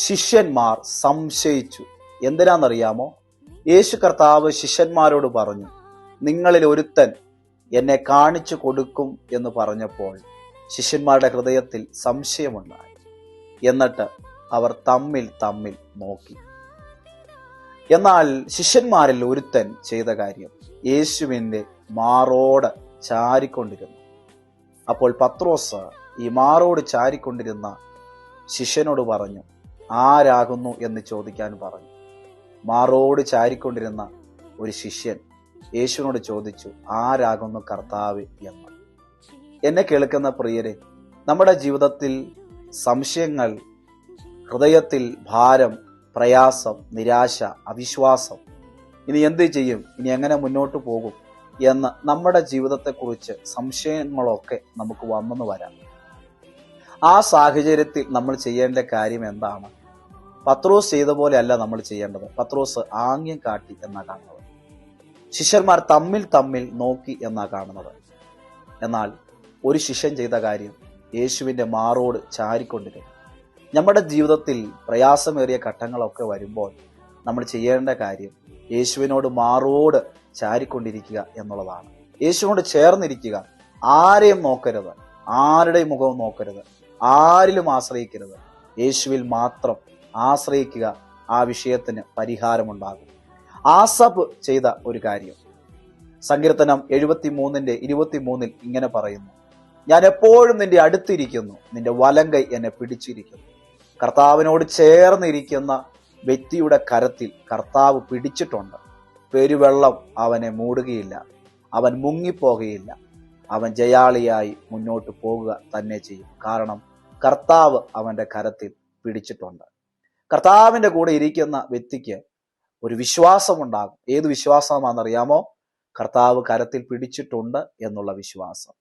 ശിഷ്യന്മാർ സംശയിച്ചു. എന്തിനാണെന്നറിയാമോ? യേശു കർത്താവ് ശിഷ്യന്മാരോട് പറഞ്ഞു, നിങ്ങളിൽ ഒരുത്തൻ എന്നെ കാണിച്ചു കൊടുക്കും എന്ന് പറഞ്ഞപ്പോൾ ശിഷ്യന്മാരുടെ ഹൃദയത്തിൽ സംശയമുണ്ടായി. എന്നിട്ട് അവർ തമ്മിൽ നോക്കി. എന്നാൽ ശിഷ്യന്മാരിൽ ഒരുത്തൻ ചെയ്ത കാര്യം യേശുവിൻ്റെ മാറോട് ചാരിക്കൊണ്ടിരുന്നു. അപ്പോൾ പത്രോസ് ഈ മാറോട് ചാരിക്കൊണ്ടിരുന്ന ശിഷ്യനോട് പറഞ്ഞു, ആരാകുന്നു എന്ന് ചോദിക്കാൻ പറഞ്ഞു. മാറോട് ചാരിക്കൊണ്ടിരുന്ന ഒരു ശിഷ്യൻ യേശുവിനോട് ചോദിച്ചു, ആരാകുന്നു കർത്താവ് എന്ന്. എന്നെ കേൾക്കുന്ന പ്രിയരെ, നമ്മുടെ ജീവിതത്തിൽ സംശയങ്ങൾ, ഹൃദയത്തിൽ ഭാരം, പ്രയാസം, നിരാശ, അവിശ്വാസം, ഇനി എന്ത് ചെയ്യും, ഇനി എങ്ങനെ മുന്നോട്ട് പോകും എന്ന് നമ്മുടെ ജീവിതത്തെക്കുറിച്ച് സംശയങ്ങളൊക്കെ നമുക്ക് വന്നെന്ന് വരാം. ആ സാഹചര്യത്തിൽ നമ്മൾ ചെയ്യേണ്ട കാര്യം എന്താണ്? പത്രോസ് ചെയ്ത പോലെ അല്ല നമ്മൾ ചെയ്യേണ്ടത്. പത്രോസ് ആംഗ്യം കാട്ടി എന്നാ കാണുന്നത്. ശിഷ്യന്മാർ തമ്മിൽ നോക്കി എന്നാ കാണുന്നത്. എന്നാൽ ഒരു ശിഷ്യൻ ചെയ്ത കാര്യം യേശുവിൻ്റെ മാറോട് ചാരിക്കൊണ്ടിരുന്നു. നമ്മുടെ ജീവിതത്തിൽ പ്രയാസമേറിയ ഘട്ടങ്ങളൊക്കെ വരുമ്പോൾ നമ്മൾ ചെയ്യേണ്ട കാര്യം യേശുവിനോട് മാറോട് ചാരിക്കൊണ്ടിരിക്കുക എന്നുള്ളതാണ്. യേശുവിനോട് ചേർന്നിരിക്കുക. ആരെയും നോക്കരുത്, ആരുടെയും മുഖവും നോക്കരുത്, ആരിലും ആശ്രയിക്കരുത്. യേശുവിൽ മാത്രം ആശ്രയിക്കുക. ആ വിഷയത്തിന് പരിഹാരമുണ്ടാകും. ആസഫ് ചെയ്ത ഒരു കാര്യം സങ്കീർത്തനം 73:23 ഇങ്ങനെ പറയുന്നു, ഞാൻ എപ്പോഴും നിന്റെ അടുത്തിരിക്കുന്നു, നിന്റെ വലങ്കൈ എന്നെ പിടിച്ചിരിക്കുന്നു. കർത്താവിനോട് ചേർന്നിരിക്കുന്ന വ്യക്തിയുടെ കരത്തിൽ കർത്താവ് പിടിച്ചിട്ടുണ്ട്. പെരുവെള്ളം അവനെ മൂടുകയില്ല, അവൻ മുങ്ങിപ്പോകുകയില്ല, അവൻ ജയാളിയായി മുന്നോട്ട് പോകുക തന്നെ ചെയ്യും. കാരണം കർത്താവ് അവന്റെ കരത്തിൽ പിടിച്ചിട്ടുണ്ട്. കർത്താവിന്റെ കൂടെ ഇരിക്കുന്ന വ്യക്തിക്ക് ഒരു വിശ്വാസമുണ്ടാകും. ഏത് വിശ്വാസമാണെന്നറിയാമോ? കർത്താവ് കരത്തിൽ പിടിച്ചിട്ടുണ്ട് എന്നുള്ള വിശ്വാസം.